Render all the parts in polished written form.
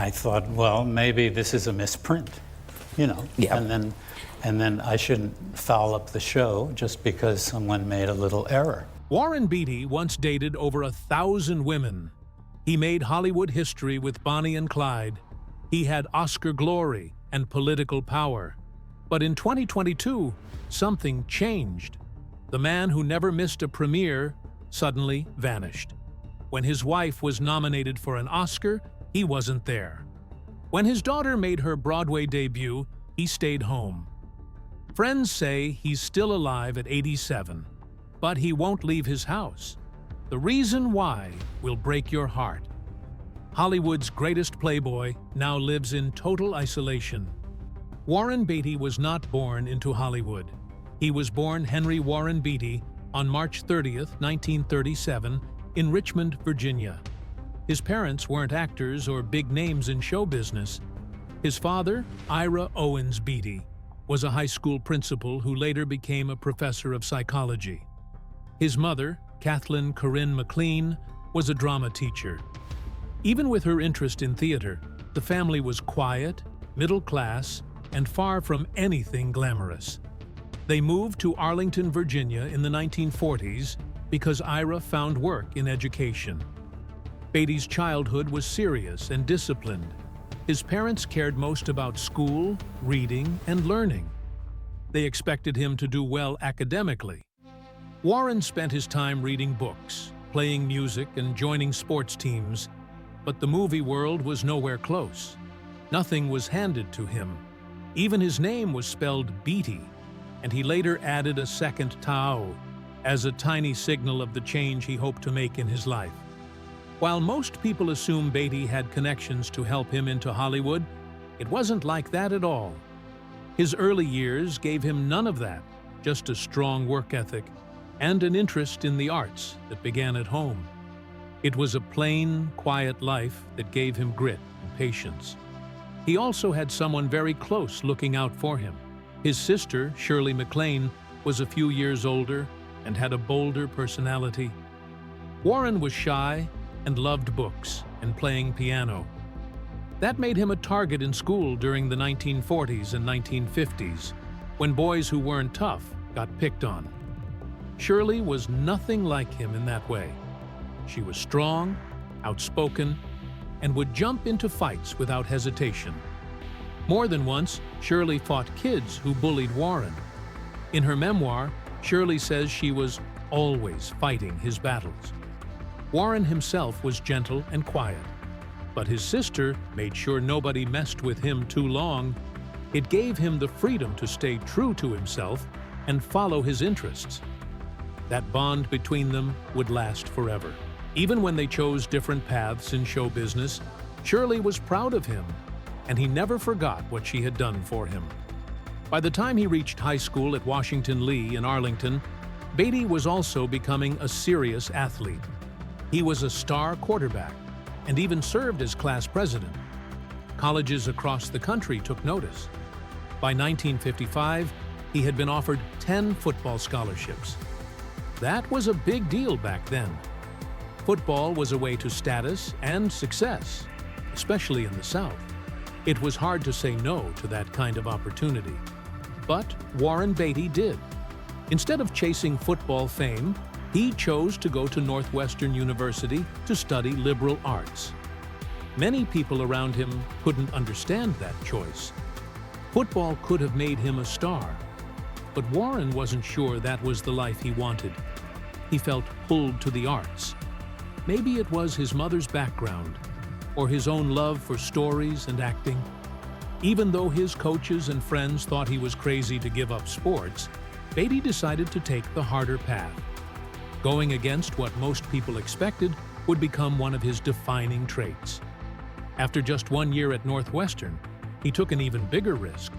I thought, well, maybe this is a misprint, Yeah. and then I shouldn't foul up the show just because someone made a little error. Warren Beatty once dated over 1,000 women. He made Hollywood history with Bonnie and Clyde. He had Oscar glory and political power. But in 2022, something changed. The man who never missed a premiere suddenly vanished. When his wife was nominated for an Oscar, he wasn't there. When his daughter made her Broadway debut, he stayed home. Friends say he's still alive at 87, but he won't leave his house. The reason why will break your heart. Hollywood's greatest playboy now lives in total isolation. Warren Beatty was not born into Hollywood. He was born Henry Warren Beatty on March 30th, 1937, in Richmond, Virginia. His parents weren't actors or big names in show business. His father, Ira Owens Beatty, was a high school principal who later became a professor of psychology. His mother, Kathleen Corinne McLean, was a drama teacher. Even with her interest in theater, the family was quiet, middle class, and far from anything glamorous. They moved to Arlington, Virginia in the 1940s because Ira found work in education. Beatty's childhood was serious and disciplined. His parents cared most about school, reading, and learning. They expected him to do well academically. Warren spent his time reading books, playing music, and joining sports teams, but the movie world was nowhere close. Nothing was handed to him. Even his name was spelled Beatty, and he later added a second Tao as a tiny signal of the change he hoped to make in his life. While most people assume Beatty had connections to help him into Hollywood, it wasn't like that at all. His early years gave him none of that, just a strong work ethic and an interest in the arts that began at home. It was a plain, quiet life that gave him grit and patience. He also had someone very close looking out for him. His sister, Shirley MacLaine, was a few years older and had a bolder personality. Warren was shy and loved books and playing piano. That made him a target in school during the 1940s and 1950s, when boys who weren't tough got picked on. Shirley was nothing like him in that way. She was strong, outspoken, and would jump into fights without hesitation. More than once, Shirley fought kids who bullied Warren. In her memoir, Shirley says she was always fighting his battles. Warren himself was gentle and quiet, but his sister made sure nobody messed with him too long. It gave him the freedom to stay true to himself and follow his interests. That bond between them would last forever. Even when they chose different paths in show business, Shirley was proud of him, and he never forgot what she had done for him. By the time he reached high school at Washington Lee in Arlington, Beatty was also becoming a serious athlete. He was a star quarterback and even served as class president. Colleges across the country took notice. By 1955, he had been offered 10 football scholarships. That was a big deal back then. Football was a way to status and success, especially in the South. It was hard to say no to that kind of opportunity. But Warren Beatty did. Instead of chasing football fame, he chose to go to Northwestern University to study liberal arts. Many people around him couldn't understand that choice. Football could have made him a star, but Warren wasn't sure that was the life he wanted. He felt pulled to the arts. Maybe it was his mother's background, or his own love for stories and acting. Even though his coaches and friends thought he was crazy to give up sports, Beatty decided to take the harder path. Going against what most people expected would become one of his defining traits. After just 1 year at Northwestern, he took an even bigger risk.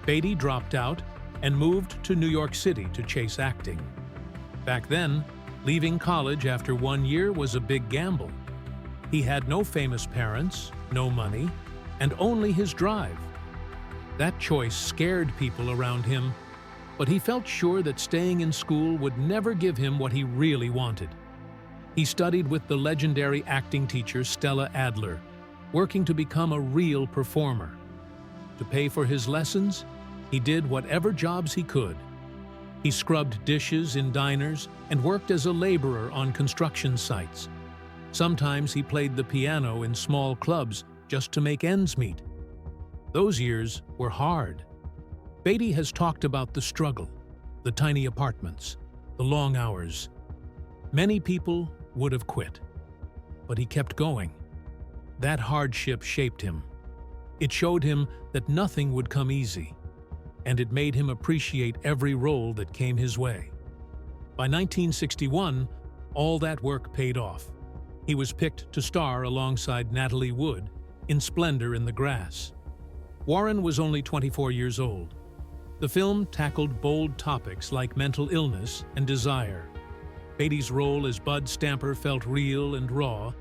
Beatty dropped out and moved to New York City to chase acting. Back then, leaving college after 1 year was a big gamble. He had no famous parents, no money, and only his drive. That choice scared people around him, but he felt sure that staying in school would never give him what he really wanted. He studied with the legendary acting teacher Stella Adler. working to become a real performer. To pay for his lessons, he did whatever jobs he could. He scrubbed dishes in diners and worked as a laborer on construction sites. Sometimes he played the piano in small clubs just to make ends meet. Those years were hard. Beatty has talked about the struggle, the tiny apartments, the long hours. Many people would have quit, but he kept going. That hardship shaped him. It showed him that nothing would come easy, and it made him appreciate every role that came his way. By 1961, all that work paid off. He was picked to star alongside Natalie Wood in Splendor in the Grass. Warren was only 24 years old. The film tackled bold topics like mental illness and desire. Beatty's role as Bud Stamper felt real and raw,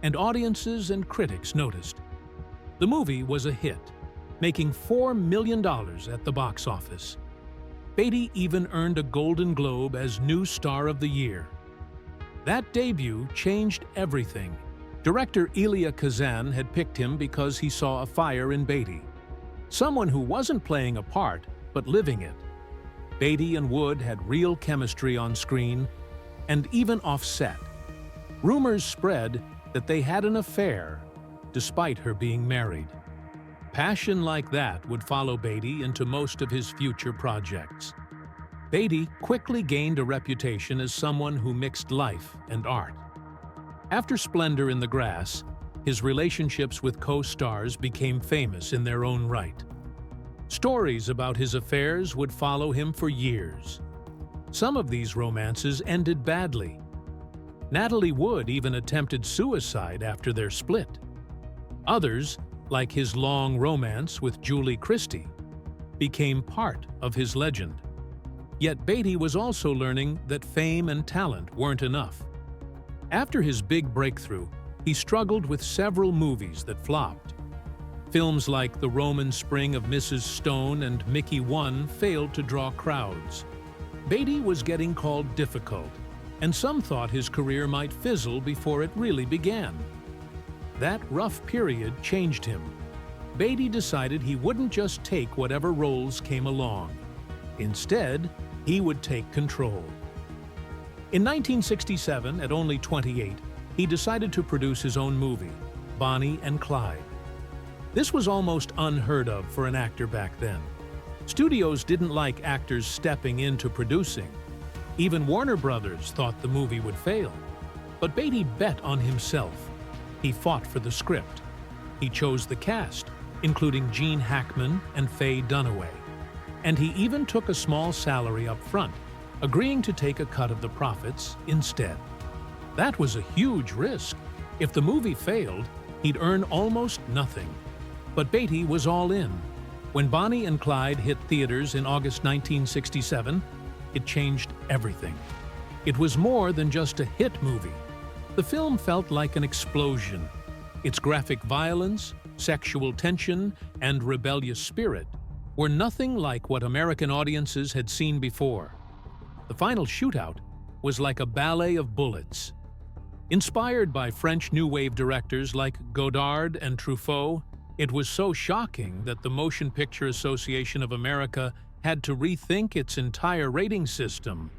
and audiences and critics noticed. The movie was a hit, making $4 million at the box office. Beatty even earned a Golden Globe as New Star of the Year. That debut changed everything. Director Elia Kazan had picked him because he saw a fire in Beatty. Someone who wasn't playing a part, but living it. Beatty and Wood had real chemistry on screen, and even off set. Rumors spread that they had an affair, despite her being married. Passion like that would follow Beatty into most of his future projects. Beatty quickly gained a reputation as someone who mixed life and art. After Splendor in the Grass, his relationships with co-stars became famous in their own right. Stories about his affairs would follow him for years. Some of these romances ended badly. Natalie Wood even attempted suicide after their split. Others, like his long romance with Julie Christie, became part of his legend. Yet Beatty was also learning that fame and talent weren't enough. After his big breakthrough, he struggled with several movies that flopped. Films like The Roman Spring of Mrs. Stone and Mickey 1 failed to draw crowds. Beatty was getting called difficult, and some thought his career might fizzle before it really began. That rough period changed him. Beatty decided he wouldn't just take whatever roles came along. Instead, he would take control. In 1967, at only 28, he decided to produce his own movie, Bonnie and Clyde. This was almost unheard of for an actor back then. Studios didn't like actors stepping into producing. Even Warner Brothers thought the movie would fail. But Beatty bet on himself. He fought for the script. He chose the cast, including Gene Hackman and Faye Dunaway. And he even took a small salary up front, agreeing to take a cut of the profits instead. That was a huge risk. If the movie failed, he'd earn almost nothing. But Beatty was all in. When Bonnie and Clyde hit theaters in August 1967, it changed everything. It was more than just a hit movie. The film felt like an explosion. Its graphic violence, sexual tension, and rebellious spirit were nothing like what American audiences had seen before. The final shootout was like a ballet of bullets. Inspired by French New Wave directors like Godard and Truffaut, it was so shocking that the Motion Picture Association of America had to rethink its entire rating system.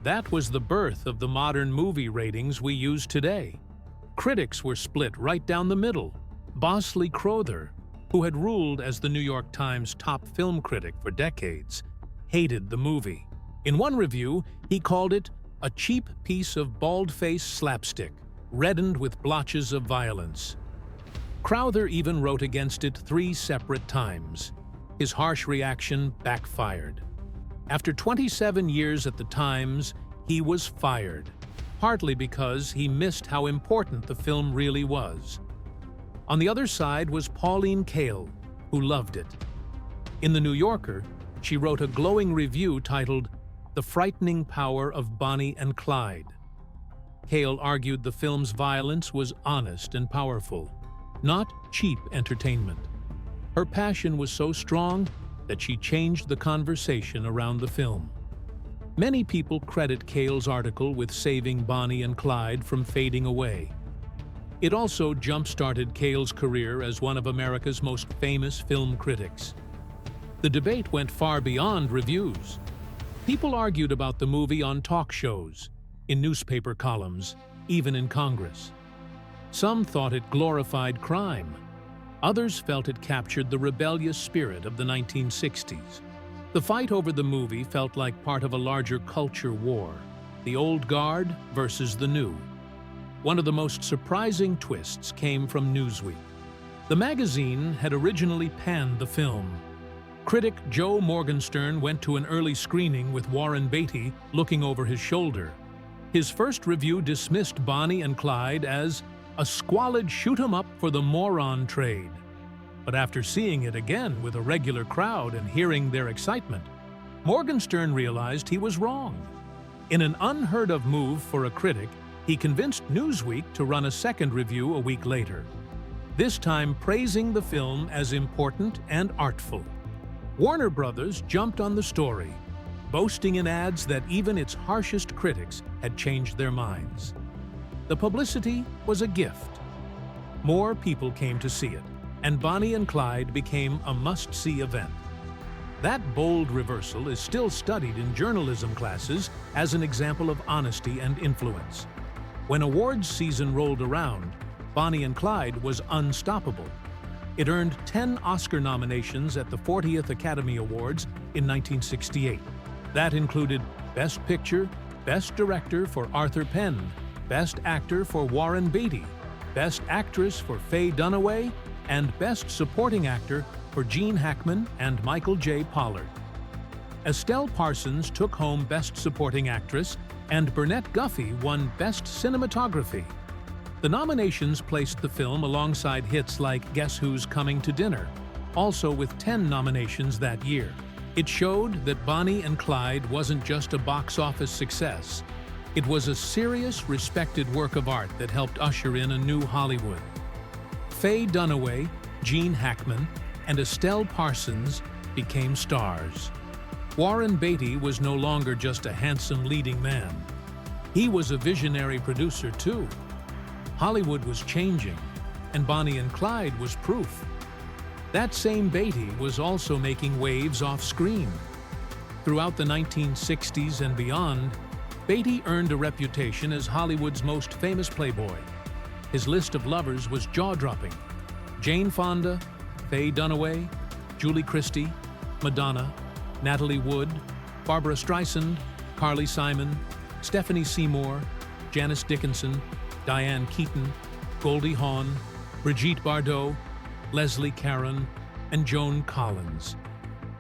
That was the birth of the modern movie ratings we use today. Critics were split right down the middle. Bosley Crowther, who had ruled as the New York Times top film critic for decades, hated the movie. In one review, he called it a cheap piece of bald-faced slapstick, reddened with blotches of violence. Crowther even wrote against it 3 separate times. His harsh reaction backfired. After 27 years at the Times, he was fired, partly because he missed how important the film really was. On the other side was Pauline Kael, who loved it. In The New Yorker, she wrote a glowing review titled The Frightening Power of Bonnie and Clyde. Kael argued the film's violence was honest and powerful, not cheap entertainment. Her passion was so strong that she changed the conversation around the film. Many people credit Kael's article with saving Bonnie and Clyde from fading away. It also jump-started Cale's career as one of America's most famous film critics. The debate went far beyond reviews. People argued about the movie on talk shows, in newspaper columns, even in Congress. Some thought it glorified crime. Others felt it captured the rebellious spirit of the 1960s. The fight over the movie felt like part of a larger culture war, the old guard versus the new. One of the most surprising twists came from Newsweek. The magazine had originally panned the film. Critic Joe Morgenstern went to an early screening with Warren Beatty looking over his shoulder. His first review dismissed Bonnie and Clyde as a squalid shoot-'em-up for the moron trade. But after seeing it again with a regular crowd and hearing their excitement, Morgenstern realized he was wrong. In an unheard-of move for a critic, he convinced Newsweek to run a second review a week later, this time praising the film as important and artful. Warner Brothers jumped on the story, boasting in ads that even its harshest critics had changed their minds. The publicity was a gift. More people came to see it, and Bonnie and Clyde became a must-see event. That bold reversal is still studied in journalism classes as an example of honesty and influence. When awards season rolled around, Bonnie and Clyde was unstoppable. It earned 10 Oscar nominations at the 40th Academy Awards in 1968. That included Best Picture, Best Director for Arthur Penn, Best Actor for Warren Beatty, Best Actress for Faye Dunaway, and Best Supporting Actor for Gene Hackman and Michael J. Pollard. Estelle Parsons took home Best Supporting Actress, and Burnett Guffey won Best Cinematography. The nominations placed the film alongside hits like Guess Who's Coming to Dinner, also with 10 nominations that year. It showed that Bonnie and Clyde wasn't just a box office success. It was a serious, respected work of art that helped usher in a new Hollywood. Faye Dunaway, Gene Hackman, and Estelle Parsons became stars. Warren Beatty was no longer just a handsome leading man. He was a visionary producer, too. Hollywood was changing, and Bonnie and Clyde was proof. That same Beatty was also making waves off-screen. Throughout the 1960s and beyond, Beatty earned a reputation as Hollywood's most famous playboy. His list of lovers was jaw-dropping. Jane Fonda, Faye Dunaway, Julie Christie, Madonna, Natalie Wood, Barbara Streisand, Carly Simon, Stephanie Seymour, Janice Dickinson, Diane Keaton, Goldie Hawn, Brigitte Bardot, Leslie Caron, and Joan Collins.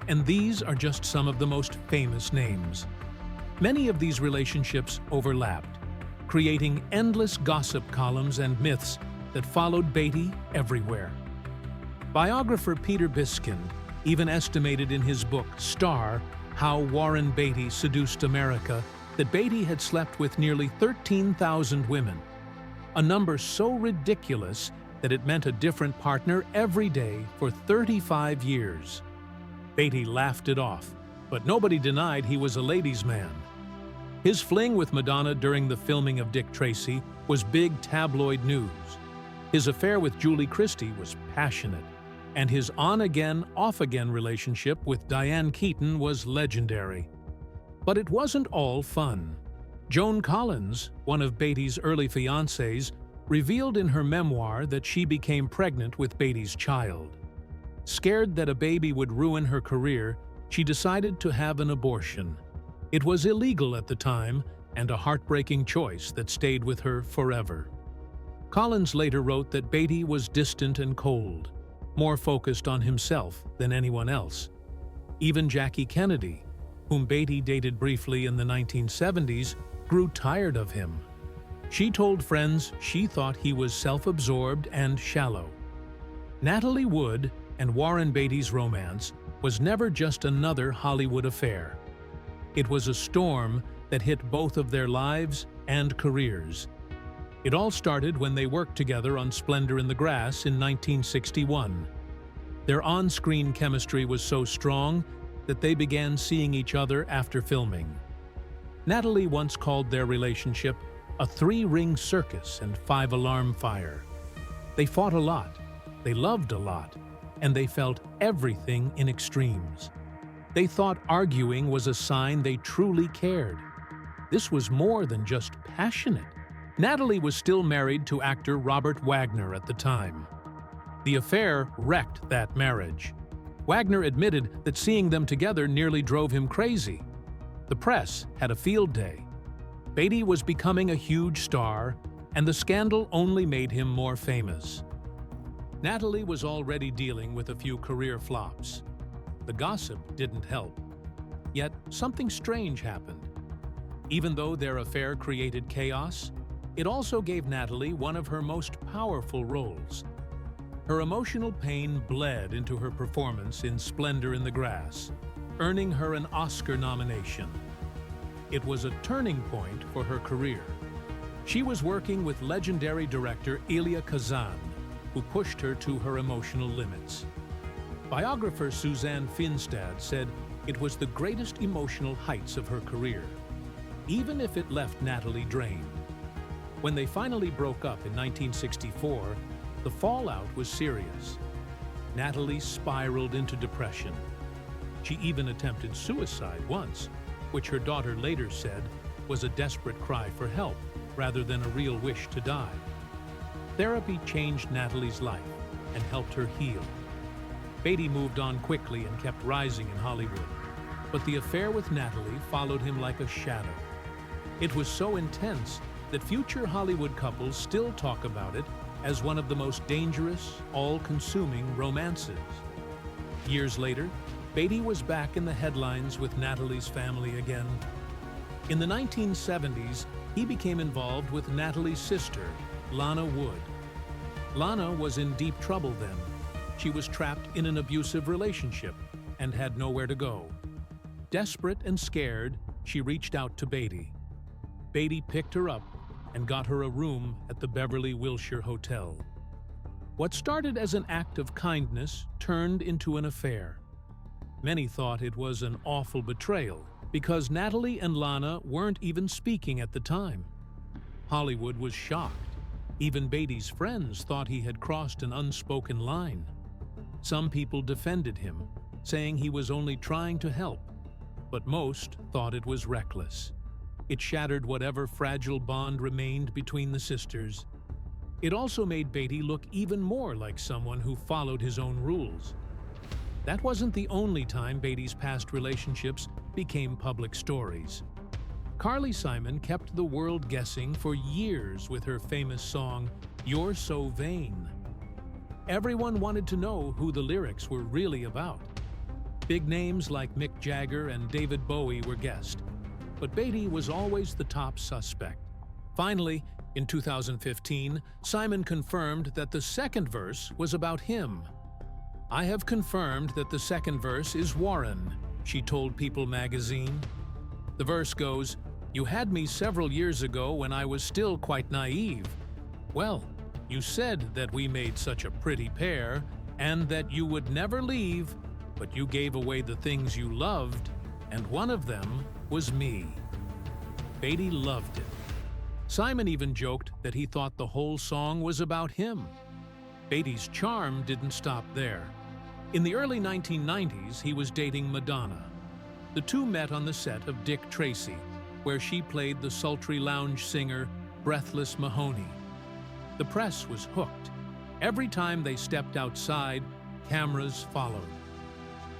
And these are just some of the most famous names. Many of these relationships overlapped, creating endless gossip columns and myths that followed Beatty everywhere. Biographer Peter Biskind even estimated in his book, Star, How Warren Beatty Seduced America, that Beatty had slept with nearly 13,000 women, a number so ridiculous that it meant a different partner every day for 35 years. Beatty laughed it off, but nobody denied he was a ladies' man. His fling with Madonna during the filming of Dick Tracy was big tabloid news. His affair with Julie Christie was passionate, and his on-again, off-again relationship with Diane Keaton was legendary. But it wasn't all fun. Joan Collins, one of Beatty's early fiancées, revealed in her memoir that she became pregnant with Beatty's child. Scared that a baby would ruin her career, she decided to have an abortion. It was illegal at the time, and a heartbreaking choice that stayed with her forever. Collins later wrote that Beatty was distant and cold, more focused on himself than anyone else. Even Jackie Kennedy, whom Beatty dated briefly in the 1970s, grew tired of him. She told friends she thought he was self-absorbed and shallow. Natalie Wood and Warren Beatty's romance was never just another Hollywood affair. It was a storm that hit both of their lives and careers. It all started when they worked together on Splendor in the Grass in 1961. Their on-screen chemistry was so strong that they began seeing each other after filming. Natalie once called their relationship a 3-ring circus and 5-alarm fire. They fought a lot, they loved a lot, and they felt everything in extremes. They thought arguing was a sign they truly cared. This was more than just passionate. Natalie was still married to actor Robert Wagner at the time. The affair wrecked that marriage. Wagner admitted that seeing them together nearly drove him crazy. The press had a field day. Beatty was becoming a huge star, and the scandal only made him more famous. Natalie was already dealing with a few career flops. The gossip didn't help. Yet something strange happened. Even though their affair created chaos, it also gave Natalie one of her most powerful roles. Her emotional pain bled into her performance in Splendor in the Grass, earning her an Oscar nomination. It was a turning point for her career. She was working with legendary director Elia Kazan, who pushed her to her emotional limits. Biographer Suzanne Finstad said it was the greatest emotional heights of her career, even if it left Natalie drained. When they finally broke up in 1964, the fallout was serious. Natalie spiraled into depression. She even attempted suicide once, which her daughter later said was a desperate cry for help rather than a real wish to die. Therapy changed Natalie's life and helped her heal. Beatty moved on quickly and kept rising in Hollywood, but the affair with Natalie followed him like a shadow. It was so intense that future Hollywood couples still talk about it as one of the most dangerous, all-consuming romances. Years later, Beatty was back in the headlines with Natalie's family again. In the 1970s, he became involved with Natalie's sister, Lana Wood. Lana was in deep trouble then. She was trapped in an abusive relationship and had nowhere to go. Desperate and scared, she reached out to Beatty. Beatty picked her up and got her a room at the Beverly Wilshire Hotel. What started as an act of kindness turned into an affair. Many thought it was an awful betrayal because Natalie and Lana weren't even speaking at the time. Hollywood was shocked. Even Beatty's friends thought he had crossed an unspoken line. Some people defended him, saying he was only trying to help, but most thought it was reckless. It shattered whatever fragile bond remained between the sisters. It also made Beatty look even more like someone who followed his own rules. That wasn't the only time Beatty's past relationships became public stories. Carly Simon kept the world guessing for years with her famous song, "You're So Vain." Everyone wanted to know who the lyrics were really about. Big names like Mick Jagger and David Bowie were guessed, but Beatty was always the top suspect. Finally, in 2015, Simon confirmed that the second verse was about him. "I have confirmed that the second verse is Warren," she told People magazine. The verse goes, "You had me several years ago when I was still quite naive. Well, you said that we made such a pretty pair and that you would never leave, but you gave away the things you loved, and one of them was me." Beatty loved it. Simon even joked that he thought the whole song was about him. Beatty's charm didn't stop there. In the early 1990s, he was dating Madonna. The two met on the set of Dick Tracy, where she played the sultry lounge singer Breathless Mahoney. The press was hooked. Every time they stepped outside, cameras followed.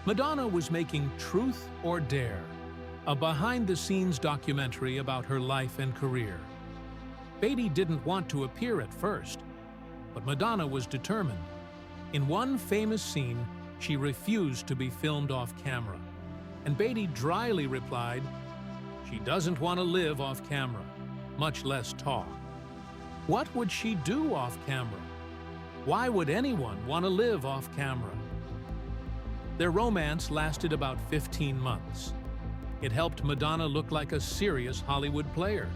Madonna was making Truth or Dare, a behind-the-scenes documentary about her life and career. Beatty didn't want to appear at first, but Madonna was determined. In one famous scene, she refused to be filmed off camera, and Beatty dryly replied, "She doesn't want to live off camera, much less talk." What would she do off camera? Why would anyone want to live off camera? Their romance lasted about 15 months. It helped Madonna look like a serious Hollywood player.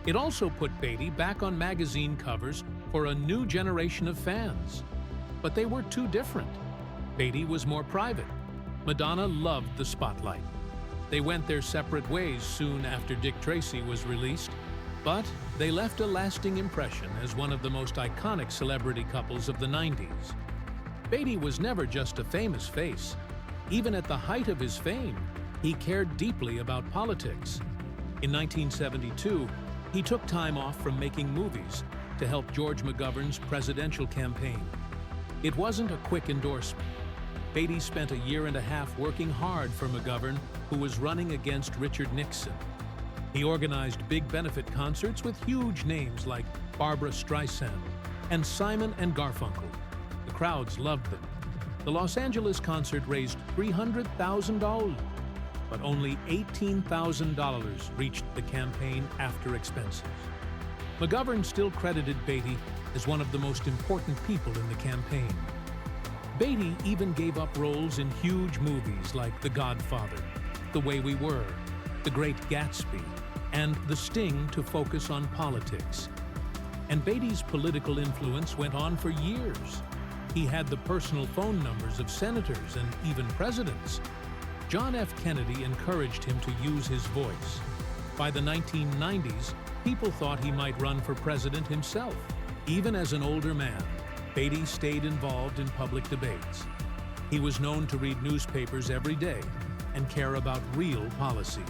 It also put Beatty back on magazine covers for a new generation of fans. But they were too different. Beatty was more private. Madonna loved the spotlight. They went their separate ways soon after Dick Tracy was released. But they left a lasting impression as one of the most iconic celebrity couples of the 90s. Beatty was never just a famous face. Even at the height of his fame, he cared deeply about politics. In 1972, he took time off from making movies to help George McGovern's presidential campaign. It wasn't a quick endorsement. Beatty spent a year and a half working hard for McGovern, who was running against Richard Nixon. He organized big benefit concerts with huge names like Barbra Streisand and Simon and Garfunkel. The crowds loved them. The Los Angeles concert raised $300,000, but only $18,000 reached the campaign after expenses. McGovern still credited Beatty as one of the most important people in the campaign. Beatty even gave up roles in huge movies like The Godfather, The Way We Were, The Great Gatsby, and The Sting to focus on politics. And Beatty's political influence went on for years. He had the personal phone numbers of senators and even presidents. John F. Kennedy encouraged him to use his voice. By the 1990s, people thought he might run for president himself. Even as an older man, Beatty stayed involved in public debates. He was known to read newspapers every day and care about real policies.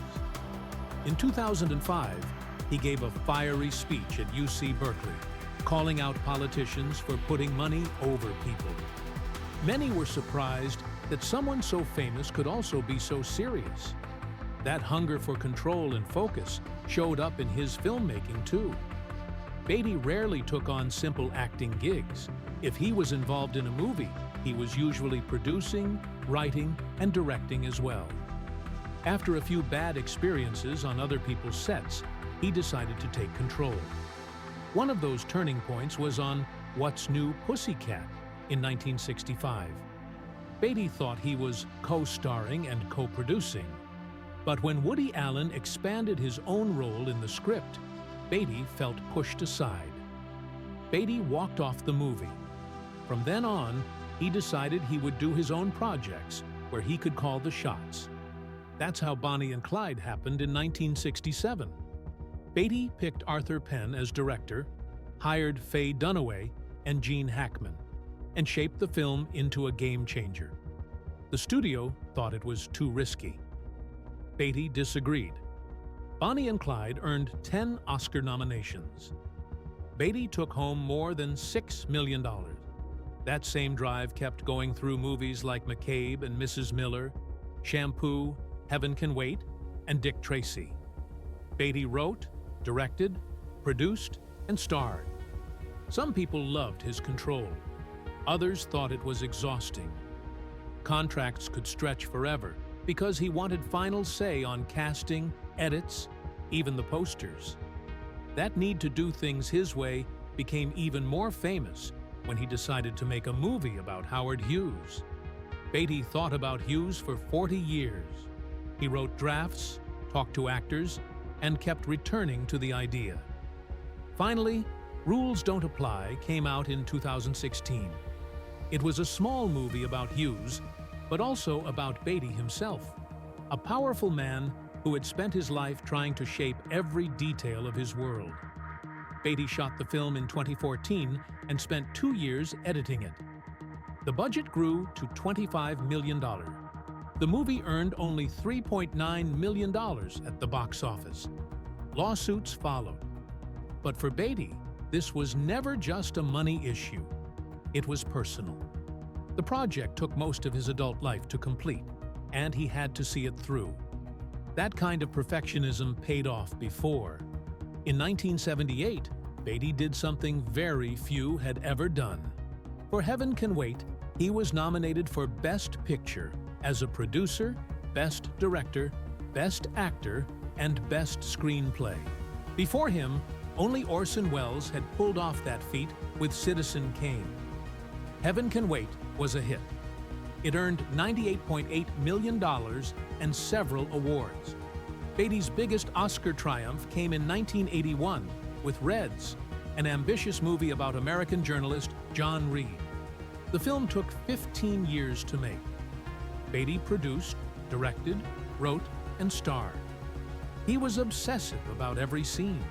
In 2005, he gave a fiery speech at UC Berkeley, calling out politicians for putting money over people. Many were surprised that someone so famous could also be so serious. That hunger for control and focus showed up in his filmmaking too. Beatty rarely took on simple acting gigs. If he was involved in a movie, he was usually producing, writing, and directing as well. After a few bad experiences on other people's sets, he decided to take control. One of those turning points was on What's New, Pussycat in 1965. Beatty thought he was co-starring and co-producing. But when Woody Allen expanded his own role in the script, Beatty felt pushed aside. Beatty walked off the movie. From then on, he decided he would do his own projects where he could call the shots. That's how Bonnie and Clyde happened in 1967. Beatty picked Arthur Penn as director, hired Faye Dunaway and Gene Hackman, and shaped the film into a game changer. The studio thought it was too risky. Beatty disagreed. Bonnie and Clyde earned 10 Oscar nominations. Beatty took home more than $6 million. That same drive kept going through movies like McCabe and Mrs. Miller, Shampoo, Heaven Can Wait, and Dick Tracy. Beatty wrote, directed, produced, and starred. Some people loved his control. Others thought it was exhausting. Contracts could stretch forever because he wanted final say on casting, edits, even the posters. That need to do things his way became even more famous when he decided to make a movie about Howard Hughes. Beatty thought about Hughes for 40 years. He wrote drafts, talked to actors, and kept returning to the idea. Finally, Rules Don't Apply came out in 2016. It was a small movie about Hughes, but also about Beatty himself, a powerful man who had spent his life trying to shape every detail of his world. Beatty shot the film in 2014 and spent 2 years editing it. The budget grew to $25 million. The movie earned only $3.9 million at the box office. Lawsuits followed. But for Beatty, this was never just a money issue. It was personal. The project took most of his adult life to complete, and he had to see it through. That kind of perfectionism paid off before. In 1978, Beatty did something very few had ever done. For Heaven Can Wait, he was nominated for Best Picture as a producer, Best Director, Best Actor, and Best Screenplay. Before him, only Orson Welles had pulled off that feat with Citizen Kane. Heaven Can Wait was a hit. It earned $98.8 million and several awards. Beatty's biggest Oscar triumph came in 1981 with Reds, an ambitious movie about American journalist John Reed. The film took 15 years to make. Beatty produced, directed, wrote, and starred. He was obsessive about every scene.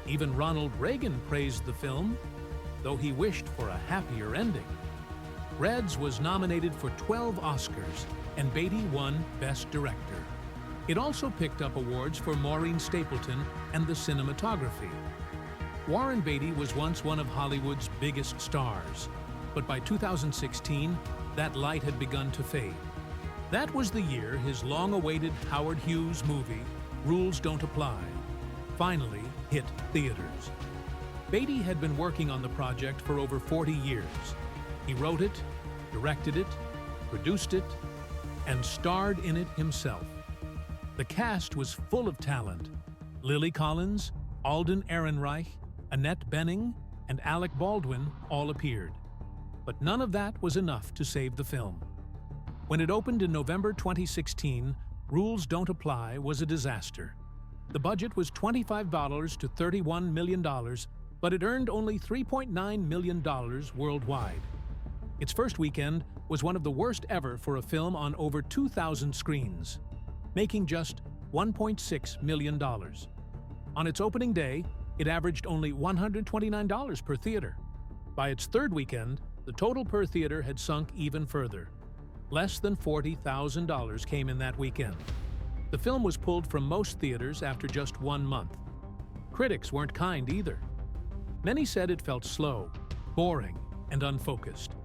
Even Ronald Reagan praised the film, though he wished for a happier ending. Reds was nominated for 12 Oscars, and Beatty won Best Director. It also picked up awards for Maureen Stapleton and the cinematography. Warren Beatty was once one of Hollywood's biggest stars, but by 2016, that light had begun to fade. That was the year his long-awaited Howard Hughes movie, Rules Don't Apply, finally hit theaters. Beatty had been working on the project for over 40 years. He wrote it, directed it, produced it, and starred in it himself. The cast was full of talent. Lily Collins, Alden Ehrenreich, Annette Bening, and Alec Baldwin all appeared. But none of that was enough to save the film. When it opened in November 2016, Rules Don't Apply was a disaster. The budget was $25 to $31 million, but it earned only $3.9 million worldwide. Its first weekend was one of the worst ever for a film on over 2,000 screens, making just $1.6 million. On its opening day, it averaged only $129 per theater. By its third weekend, the total per theater had sunk even further. Less than $40,000 came in that weekend. The film was pulled from most theaters after just 1 month. Critics weren't kind either. Many said it felt slow, boring, and unfocused.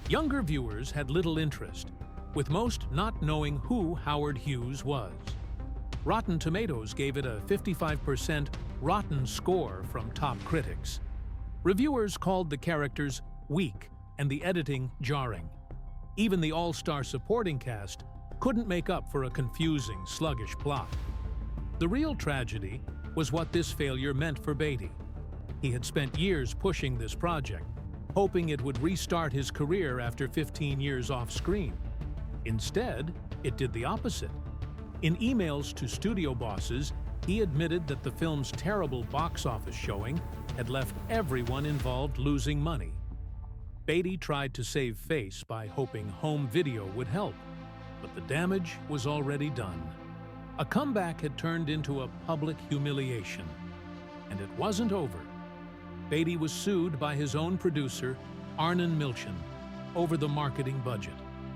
Younger viewers had little interest, with most not knowing who Howard Hughes was. Rotten Tomatoes gave it a 55% rotten score from top critics. Reviewers called the characters weak and the editing jarring. Even the all-star supporting cast couldn't make up for a confusing, sluggish plot. The real tragedy was what this failure meant for Beatty. He had spent years pushing this project, hoping it would restart his career after 15 years off-screen. Instead, it did the opposite. In emails to studio bosses, he admitted that the film's terrible box office showing had left everyone involved losing money. Beatty tried to save face by hoping home video would help, but the damage was already done. A comeback had turned into a public humiliation, and it wasn't over. Beatty was sued by his own producer, Arnon Milchan, over the marketing budget.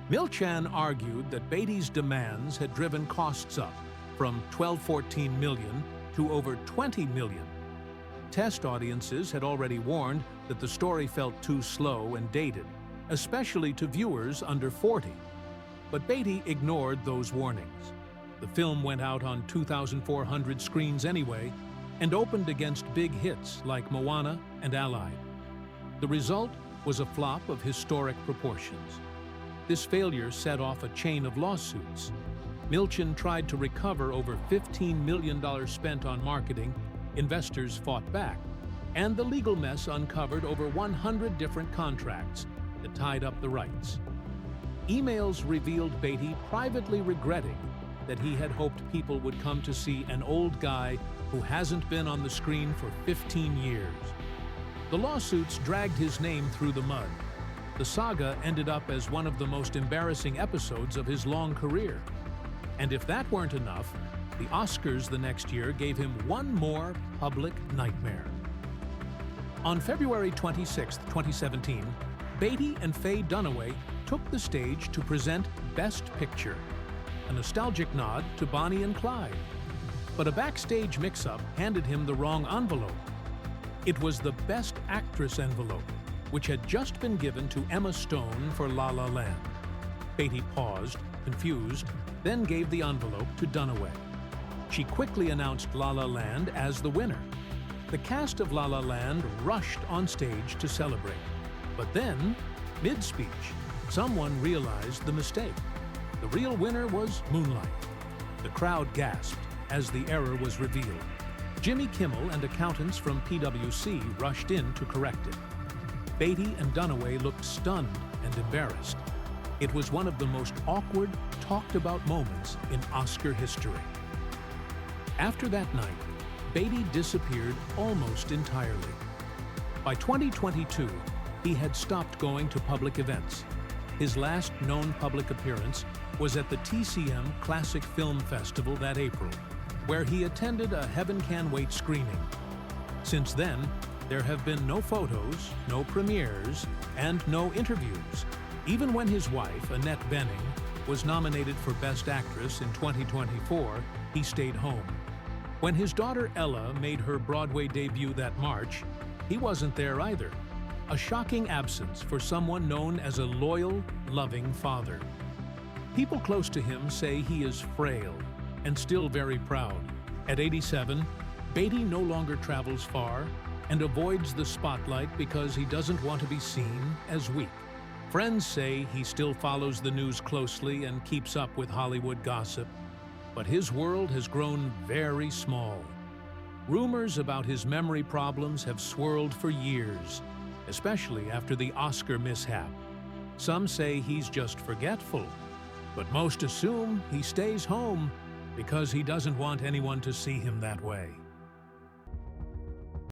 Milchan argued that Beatty's demands had driven costs up from $12-14 million to over $20 million. Test audiences had already warned that the story felt too slow and dated, especially to viewers under 40. But Beatty ignored those warnings. The film went out on 2,400 screens anyway and opened against big hits like Moana and Allied. The result was a flop of historic proportions. This failure set off a chain of lawsuits. Milchan tried to recover over $15 million spent on marketing, investors fought back, and the legal mess uncovered over 100 different contracts that tied up the rights. Emails revealed Beatty privately regretting that he had hoped people would come to see an old guy who hasn't been on the screen for 15 years. The lawsuits dragged his name through the mud. The saga ended up as one of the most embarrassing episodes of his long career. And if that weren't enough, the Oscars the next year gave him one more public nightmare. On February 26, 2017, Beatty and Faye Dunaway took the stage to present Best Picture, a nostalgic nod to Bonnie and Clyde. But a backstage mix-up handed him the wrong envelope. It was the Best Actress envelope, which had just been given to Emma Stone for La La Land. Beatty paused, confused, then gave the envelope to Dunaway. She quickly announced La La Land as the winner. The cast of La La Land rushed on stage to celebrate. But then, mid-speech, someone realized the mistake. The real winner was Moonlight. The crowd gasped as the error was revealed. Jimmy Kimmel and accountants from PwC rushed in to correct it. Beatty and Dunaway looked stunned and embarrassed. It was one of the most awkward, talked-about moments in Oscar history. After that night, Beatty disappeared almost entirely. By 2022, he had stopped going to public events. His last known public appearance was at the TCM Classic Film Festival that April, where he attended a Heaven Can Wait screening. Since then, there have been no photos, no premieres, and no interviews. Even when his wife, Annette Bening, was nominated for Best Actress in 2024, he stayed home. When his daughter Ella made her Broadway debut that March, he wasn't there either. A shocking absence for someone known as a loyal, loving father. People close to him say he is frail and still very proud. At 87, Beatty no longer travels far and avoids the spotlight because he doesn't want to be seen as weak. Friends say he still follows the news closely and keeps up with Hollywood gossip, but his world has grown very small. Rumors about his memory problems have swirled for years, especially after the Oscar mishap. Some say he's just forgetful, but most assume he stays home because he doesn't want anyone to see him that way.